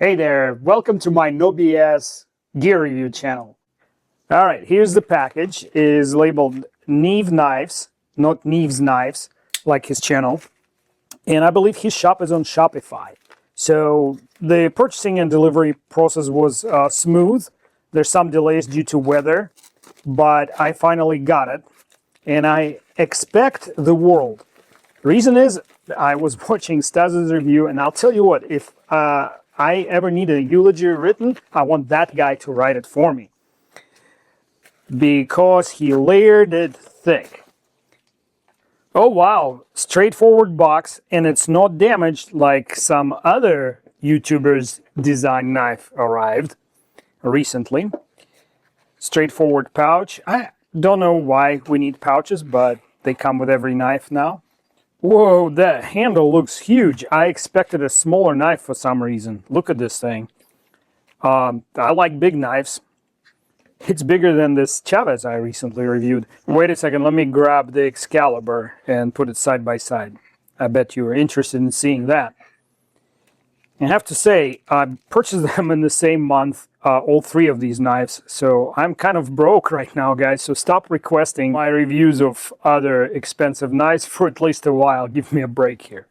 Hey there, welcome to my No BS gear review channel. All right, here's the package. It is labeled Neeve Knives, not Neeve's Knives, like his channel. And I believe his shop is on Shopify. So the purchasing and delivery process was smooth. There's some delays due to weather, but I finally got it. And I expect the world. Reason is, I was watching Stas's review, and I'll tell you what, if I ever need a eulogy written, I want that guy to write it for me. Because he layered it thick. Oh wow, straightforward box, and it's not damaged like some other YouTubers' design knife arrived recently. Straightforward pouch. I don't know why we need pouches, but they come with every knife now. Whoa, that handle looks huge. I expected a smaller knife for some reason. Look at this thing. I like big knives. It's bigger than this Chavez I recently reviewed. Wait a second, let me grab the Excalibur and put it side by side. I bet you are interested in seeing that. I have to say, I purchased them in the same month, all three of these knives, so I'm kind of broke right now, guys, so stop requesting my reviews of other expensive knives for at least a while. Give me a break here.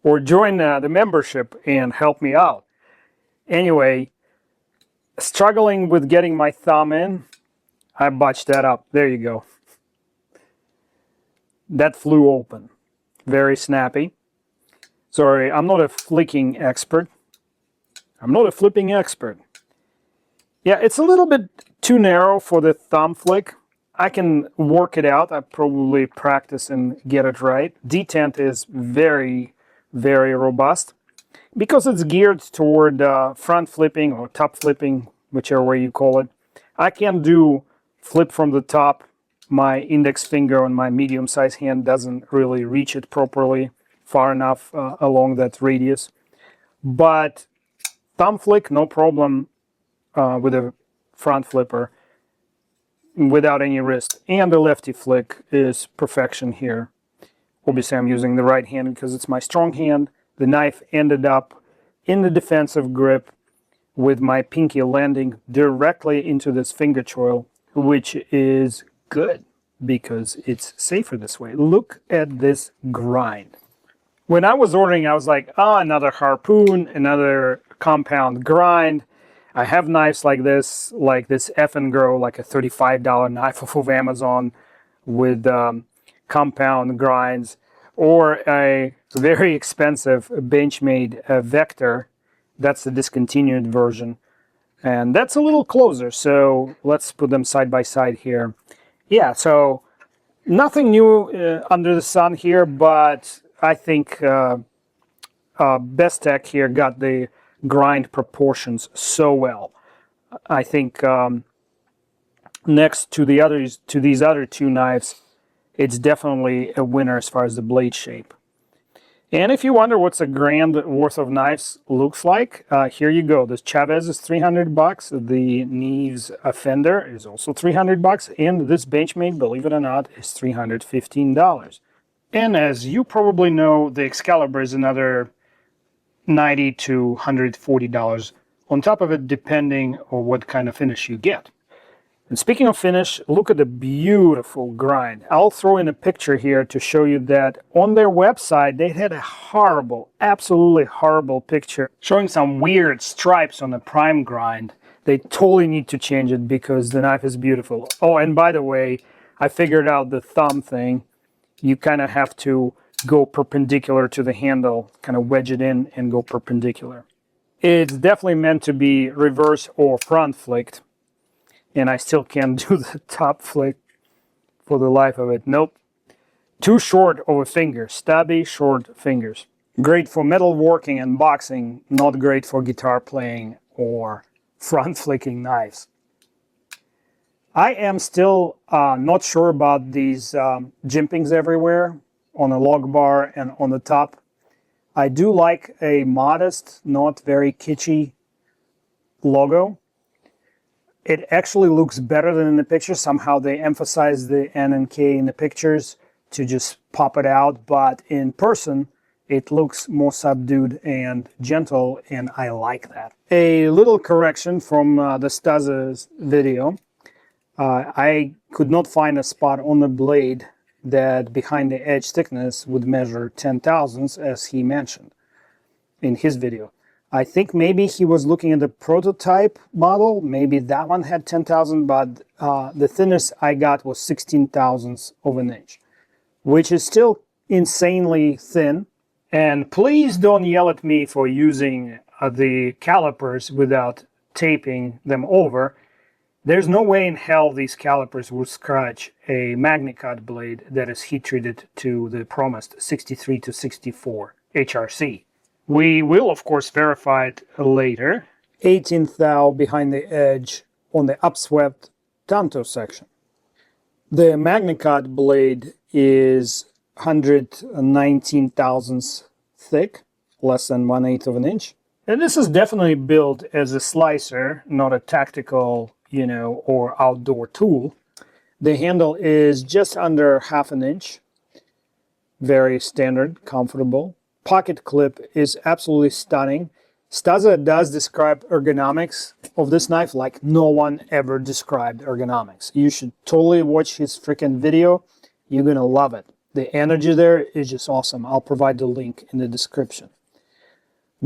Or join the membership and help me out. Anyway, struggling with getting my thumb in. I botched that up. There you go. That flew open. Very snappy. Sorry, I'm not a flicking expert. I'm not a flipping expert. Yeah, it's a little bit too narrow for the thumb flick. I can work it out. I probably practice and get it right. Detent is very, very robust. Because it's geared toward front flipping or top flipping, whichever way you call it. I can't do flip from the top. My index finger on my medium-sized hand doesn't really reach it properly far enough along that radius. But thumb flick, no problem with a front flipper without any wrist. And the lefty flick is perfection here. Obviously I'm using the right hand because it's my strong hand. The knife ended up in the defensive grip with my pinky landing directly into this finger choil, which is good because it's safer this way. Look at this grind. When I was ordering, I was like, another harpoon, another compound grind. I have knives like this F and Grow, like a $35 knife off of Amazon with compound grinds, or a very expensive Benchmade Vector. That's the discontinued version. And that's a little closer, so let's put them side by side here. Yeah, so nothing new under the sun here, but I think Bestech here got the grind proportions so well. I think next to these other two knives, it's definitely a winner as far as the blade shape. And if you wonder what's a grand worth of knives looks like, here you go. This Chavez is $300. The Neeve's Offender is also $300, and this Benchmade, believe it or not, is $315. And as you probably know, the Excalibur is another $90 to $140 on top of it, depending on what kind of finish you get. And speaking of finish, look at the beautiful grind. I'll throw in a picture here to show you that on their website, they had a horrible, absolutely horrible picture showing some weird stripes on the prime grind. They totally need to change it because the knife is beautiful. Oh, and by the way, I figured out the thumb thing. You kind of have to go perpendicular to the handle, kind of wedge it in and go perpendicular. It's definitely meant to be reverse or front flicked. And I still can't do the top flick for the life of it. Nope. Too short of a finger. Stubby, short fingers. Great for metalworking and boxing. Not great for guitar playing or front flicking knives. I am still not sure about these jimpings everywhere on the log bar and on the top. I do like a modest, not very kitschy logo. It actually looks better than in the picture. Somehow they emphasize the N and K in the pictures to just pop it out, but in person It looks more subdued and gentle, and I like that. A little correction from the Stasa's video. I could not find a spot on the blade that behind the edge thickness would measure 10,000ths as he mentioned in his video. I think maybe he was looking at the prototype model. Maybe that one had 10,000, but the thinnest I got was 16,000ths of an inch, which is still insanely thin. And please don't yell at me for using the calipers without taping them over. There's no way in hell these calipers would scratch a MagniCut blade that is heat treated to the promised 63 to 64 HRC. We will, of course, verify it later. 18th thou behind the edge on the upswept tanto section. The MagniCut blade is 119 thousandths thick, less than 1/8 of an inch. And this is definitely built as a slicer, not a tactical, or outdoor tool. The handle is just under 1/2 inch. Very standard, comfortable. Pocket clip is absolutely stunning. Stasa does describe ergonomics of this knife like no one ever described ergonomics. You should totally watch his freaking video. You're gonna love it. The energy there is just awesome. I'll provide the link in the description.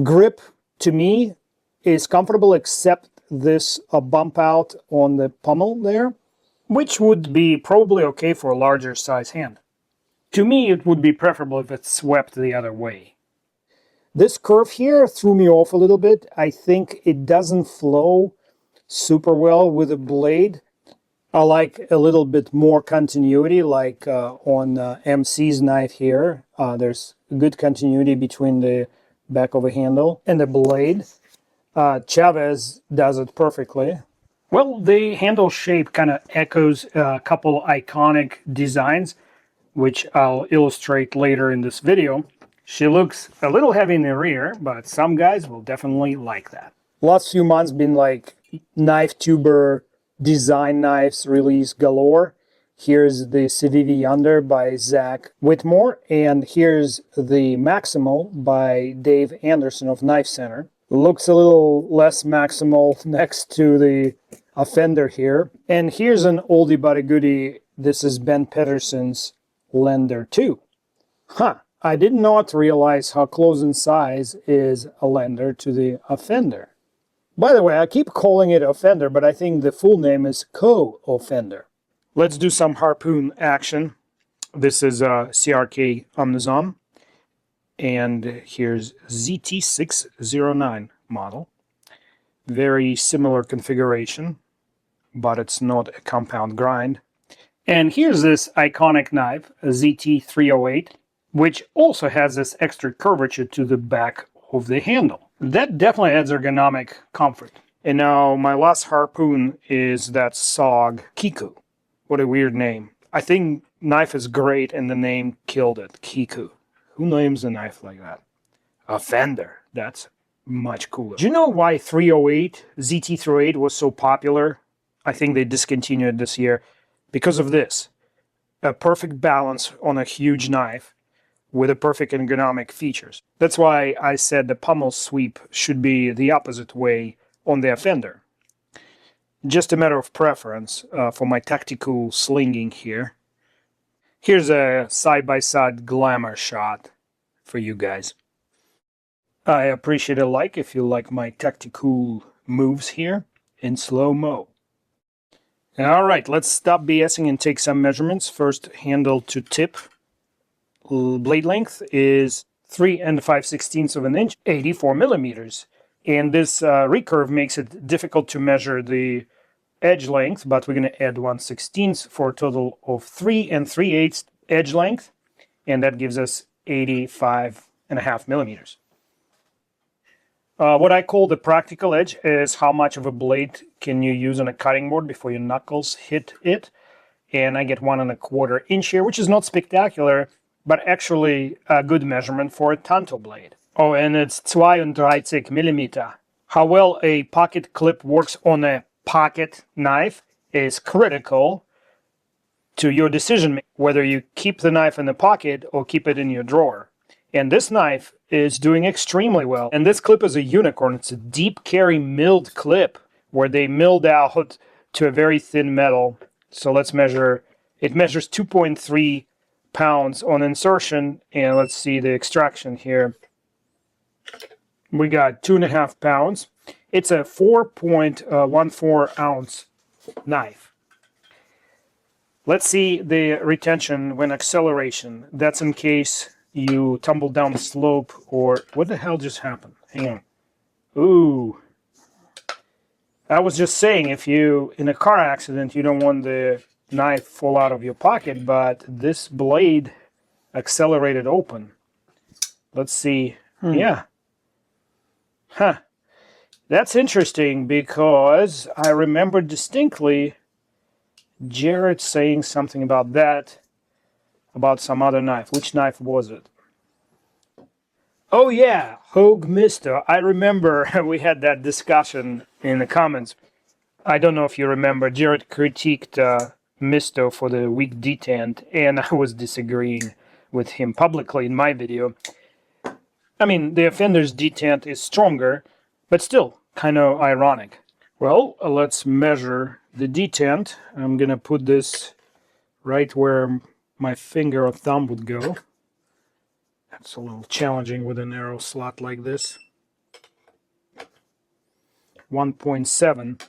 Grip, to me, is comfortable except this bump out on the pommel there, which would be probably okay for a larger size hand. To me, it would be preferable if it swept the other way. This curve here threw me off a little bit. I think it doesn't flow super well with the blade. I like a little bit more continuity, like on MC's knife here. There's good continuity between the back of the handle and the blade. Chavez does it perfectly. Well, the handle shape kind of echoes a couple iconic designs, which I'll illustrate later in this video. She looks a little heavy in the rear, but some guys will definitely like that. Last few months been like knife tuber design knives release galore. Here's the Civivi Yonder by Zach Whitmore, and here's the Maximal by Dave Anderson of Knife Center. Looks a little less maximal next to the Offender here. And here's an oldie but a goodie. This is Ben Pedersen's Lender 2. I did not realize how close in size is a Lender to the Offender. By the way, I keep calling it Offender, but I think the full name is Co-Offender. Let's do some harpoon action. This is a CRK Omnizom. And here's ZT609 model. Very similar configuration, but it's not a compound grind. And here's this iconic knife, a ZT308, which also has this extra curvature to the back of the handle. That definitely adds ergonomic comfort. And now my last harpoon is that SOG Kiku. What a weird name. I think knife is great and the name killed it, Kiku. Who names a knife like that? Offender. That's much cooler. Do you know why ZT308 was so popular? I think they discontinued this year because of this. A perfect balance on a huge knife with a perfect ergonomic features. That's why I said the pommel sweep should be the opposite way on the Offender. Just a matter of preference for my tactical slinging here. Here's a side-by-side glamour shot for you guys. I appreciate a like if you like my tactical moves here in slow-mo. Alright, let's stop BSing and take some measurements. First, handle to tip. Blade length is 3 5/16 of an inch, 84 millimeters. And this recurve makes it difficult to measure the edge length, but we're going to add 1/16 for a total of 3 3/8 edge length, and that gives us 85.5 millimeters. What I call the practical edge is how much of a blade can you use on a cutting board before your knuckles hit it, and I get 1 1/4 inch here, which is not spectacular, but actually a good measurement for a tanto blade. Oh, and it's 32 millimeter. How well a pocket clip works on a pocket knife is critical to your decision, whether you keep the knife in the pocket or keep it in your drawer. And this knife is doing extremely well. And this clip is a unicorn. It's a deep carry milled clip where they milled out to a very thin metal. So let's measure. It measures 2.3 pounds on insertion. And let's see the extraction here. We got 2.5 pounds. It's a 4.14 ounce knife. Let's see the retention when acceleration. That's in case you tumble down the slope or... What the hell just happened? Hang on. Ooh. I was just saying, if you, in a car accident, you don't want the knife fall out of your pocket, but this blade accelerated open. Let's see. Yeah. Huh. That's interesting because I remember distinctly Jared saying something about that, about some other knife. Which knife was it? Oh yeah, Hogue Misto. I remember we had that discussion in the comments. I don't know if you remember, Jared critiqued Misto for the weak detent, and I was disagreeing with him publicly in my video. I mean, the Offender's detent is stronger, but still kind of ironic. Well, let's measure the detent. I'm gonna put this right where my finger or thumb would go. That's a little challenging with a narrow slot like this. 1.7.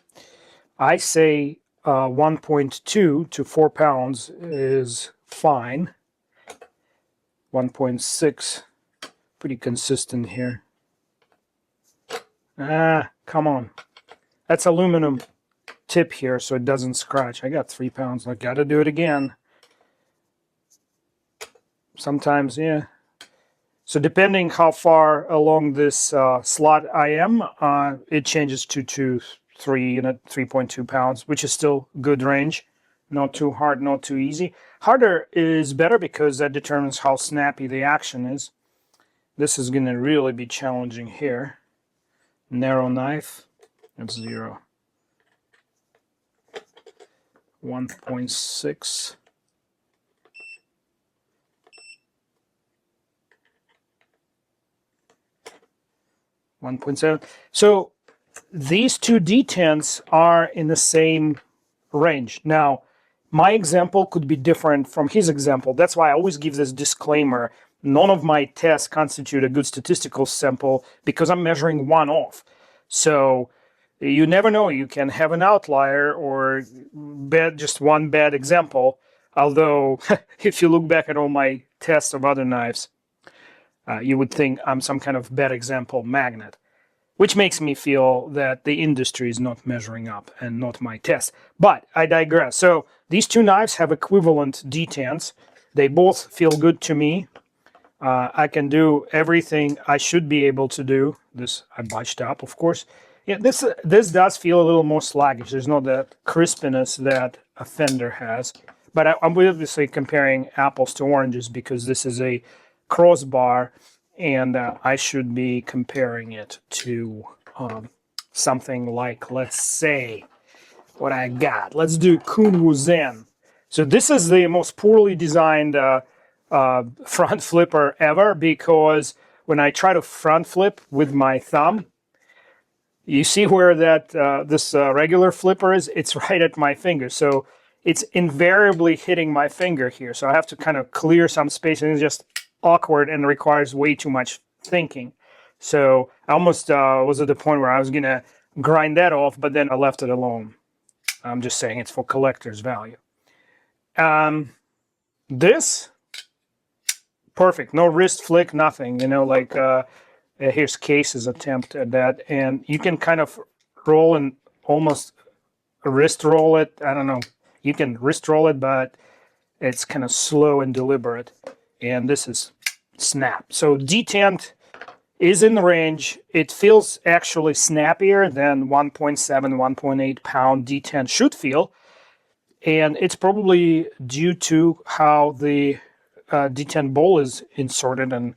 I say 1.2 to 4 pounds is fine. 1.6, pretty consistent here. Ah, come on. That's aluminum tip here, so it doesn't scratch. I got 3 pounds. I gotta do it again. Sometimes, yeah. So depending how far along this slot I am, it changes to 3 and 3.2 pounds, which is still good range. Not too hard, not too easy. Harder is better because that determines how snappy the action is. This is going to really be challenging here. Narrow knife, that's 0. 1.6. So these two detents are in the same range. Now, my example could be different from his example. That's why I always give this disclaimer. None of my tests constitute a good statistical sample because I'm measuring one off. So you never know. You can have an outlier or just one bad example. Although, if you look back at all my tests of other knives, you would think I'm some kind of bad example magnet, which makes me feel that the industry is not measuring up and not my test. But I digress. So these two knives have equivalent detents. They both feel good to me. I can do everything I should be able to do. This I botched up, of course. Yeah, this does feel a little more sluggish. There's not that crispiness that a Fender has. But I'm obviously comparing apples to oranges because this is a crossbar, and I should be comparing it to something like, let's say, what I got. Let's do Kunwu Zen. So this is the most poorly designed front flipper ever, because when I try to front flip with my thumb, you see where that this regular flipper is? It's right at my finger. So it's invariably hitting my finger here. So I have to kind of clear some space, and it's just awkward and requires way too much thinking. So I almost was at the point where I was going to grind that off, but then I left it alone. I'm just saying it's for collector's value. This, perfect. No wrist flick, nothing. You know, like here's Case's attempt at that. And you can kind of roll and almost wrist roll it. I don't know. You can wrist roll it, but it's kind of slow and deliberate. And this is snap. So detent is in the range. It feels actually snappier than 1.7, 1.8 pound detent should feel. And it's probably due to how the detent bowl is inserted and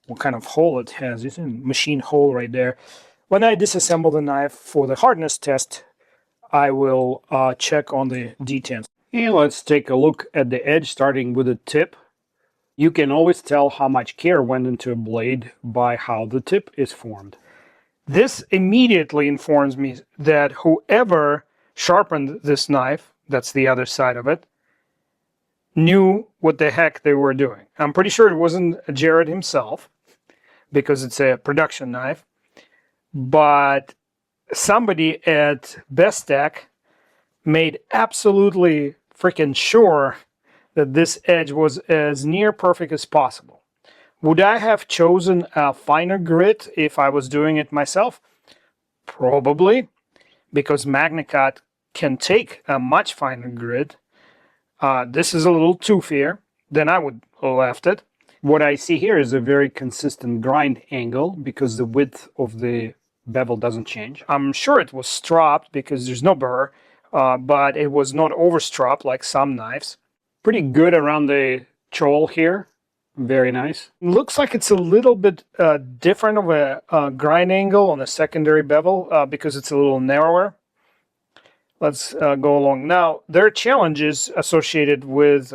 what kind of hole it has. It's a machine hole right there. When I disassemble the knife for the hardness test, I will check on the detent. And let's take a look at the edge, starting with the tip. You can always tell how much care went into a blade by how the tip is formed. This immediately informs me that whoever sharpened this knife, that's the other side of it, knew what the heck they were doing. I'm pretty sure it wasn't Jared himself, because it's a production knife, but somebody at Bestech made absolutely freaking sure that this edge was as near perfect as possible. Would I have chosen a finer grit if I was doing it myself? Probably, because MagnaCut can take a much finer grit. This is a little toofier, then I would have left it. What I see here is a very consistent grind angle because the width of the bevel doesn't change. I'm sure it was stropped because there's no burr, but it was not overstropped like some knives. Pretty good around the choil here. Very nice. Looks like it's a little bit different of a grind angle on the secondary bevel because it's a little narrower. Let's go along. Now, there are challenges associated with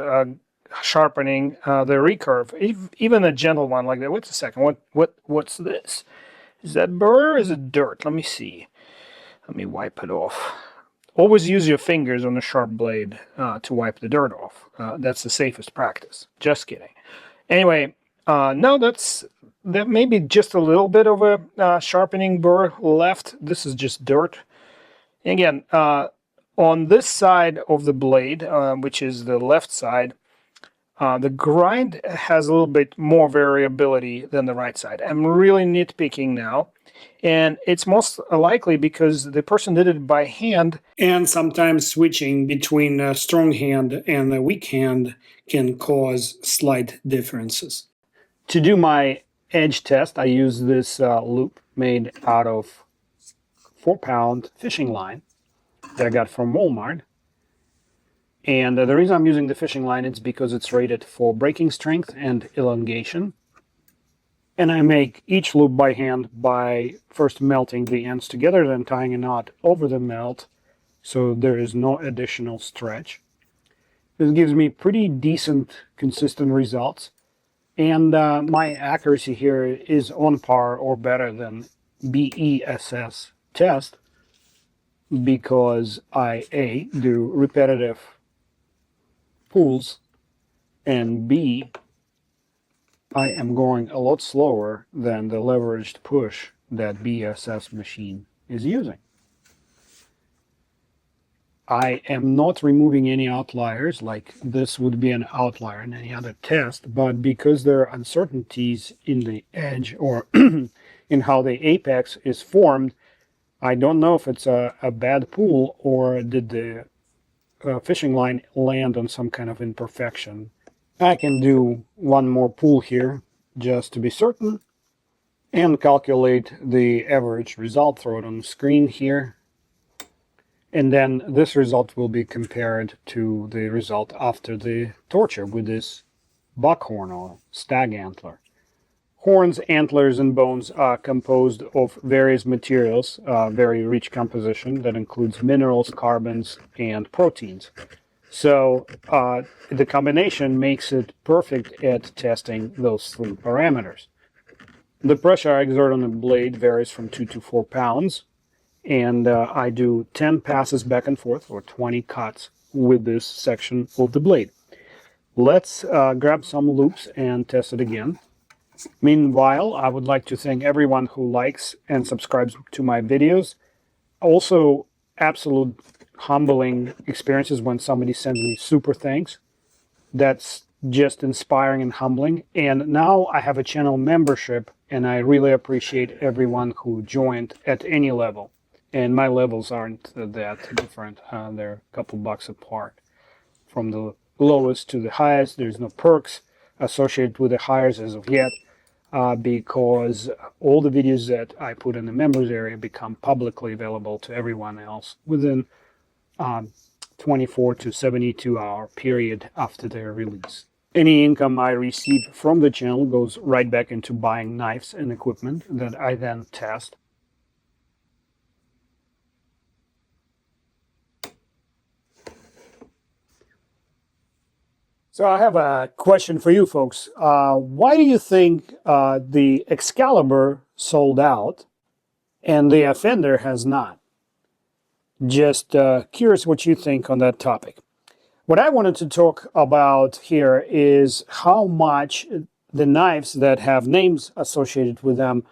sharpening the recurve, even a gentle one like that. Wait a second. What's this? Is that burr or is it dirt? Let me see. Let me wipe it off. Always use your fingers on a sharp blade to wipe the dirt off. That's the safest practice. Just kidding. Anyway, no, that may be just a little bit of a sharpening burr left. This is just dirt. Again, on this side of the blade, which is the left side, the grind has a little bit more variability than the right side. I'm really nitpicking now, and it's most likely because the person did it by hand, and sometimes switching between a strong hand and a weak hand can cause slight differences. To do my edge test, I use this loop made out of 4-pound fishing line that I got from Walmart. And the reason I'm using the fishing line is because it's rated for breaking strength and elongation. And I make each loop by hand by first melting the ends together, then tying a knot over the melt so there is no additional stretch. This gives me pretty decent, consistent results. And my accuracy here is on par or better than BESS test because I, A, do repetitive pulls, and B, I am going a lot slower than the leveraged push that BSS machine is using. I am not removing any outliers, like this would be an outlier in any other test, but because there are uncertainties in the edge or in how the apex is formed, I don't know if it's a bad pull or did the fishing line land on some kind of imperfection. I can do one more pull here just to be certain and calculate the average result, throw it on the screen here, and then this result will be compared to the result after the torture with this buckhorn or stag antler. Horns, antlers, and bones are composed of various materials, very rich composition that includes minerals, carbons, and proteins. So the combination makes it perfect at testing those three parameters. The pressure I exert on the blade varies from 2 to 4 pounds, and I do 10 passes back and forth, or 20 cuts, with this section of the blade. Let's grab some loops and test it again. Meanwhile, I would like to thank everyone who likes and subscribes to my videos. Also, absolute humbling experiences when somebody sends me super thanks. That's just inspiring and humbling. And now I have a channel membership, and I really appreciate everyone who joined at any level. And my levels aren't that different. They're a couple bucks apart. From the lowest to the highest, there's no perks associated with the highest as of yet. Because all the videos that I put in the members area become publicly available to everyone else within 24 to 72 hour period after their release. Any income I receive from the channel goes right back into buying knives and equipment that I then test. So I have a question for you folks. Why do you think the Excalibur sold out and the Offender has not? Just curious what you think on that topic. What I wanted to talk about here is how much the knives that have names associated with them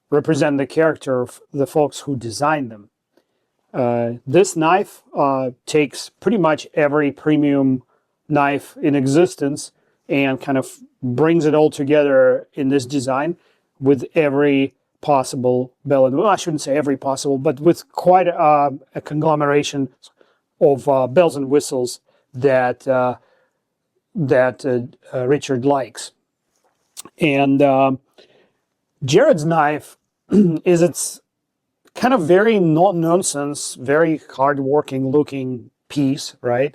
represent the character of the folks who designed them. This knife takes pretty much every premium knife in existence and kind of brings it all together in this design with every possible bell and, well, I shouldn't say every possible, but with quite a conglomeration of bells and whistles that Richard likes. And Jared's knife is its kind of very no-nonsense, very hard-working looking piece, right?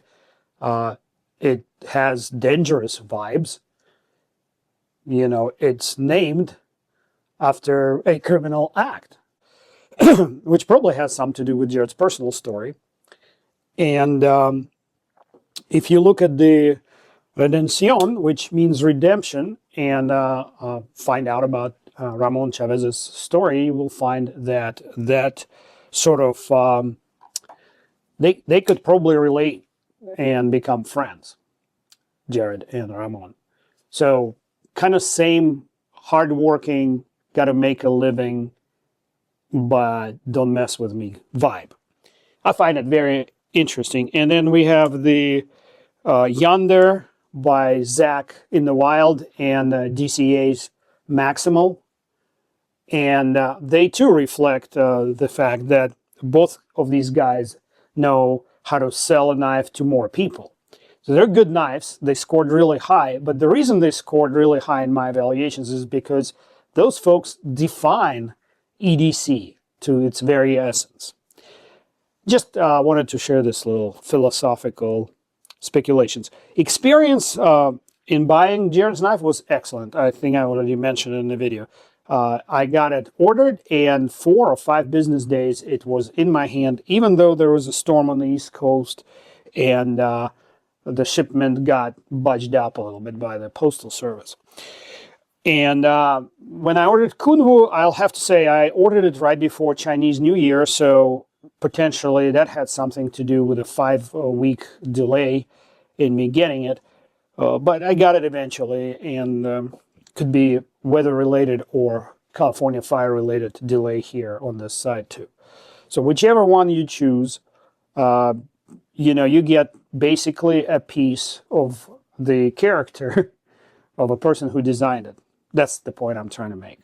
It has dangerous vibes. You know, it's named after a criminal act, which probably has something to do with Jared's personal story. And if you look at the Redención, which means redemption, and find out about Ramon Chavez's story, you will find that that sort of, they could probably relate and become friends, Jared and Ramon. So kind of same hardworking, got to make a living, but don't mess with me vibe. I find it very interesting. And then we have the Yonder by Zach in the Wild and DCA's Maximal. And they too reflect the fact that both of these guys know how to sell a knife to more people. So they're good knives. They scored really high. But the reason they scored really high in my evaluations is because those folks define EDC to its very essence. Just wanted to share this little philosophical speculations. Experience in buying Jared's knife was excellent. I think I already mentioned it in the video. I got it ordered, and 4 or 5 business days it was in my hand, even though there was a storm on the East Coast and the shipment got budged up a little bit by the Postal Service. And when I ordered Kunwu, I'll have to say I ordered it right before Chinese New Year, so potentially that had something to do with a 5-week delay in me getting it. But I got it eventually, and could be weather-related or California fire-related delay here on this side too. So whichever one you choose, you know, you get basically a piece of the character of a person who designed it. That's the point I'm trying to make.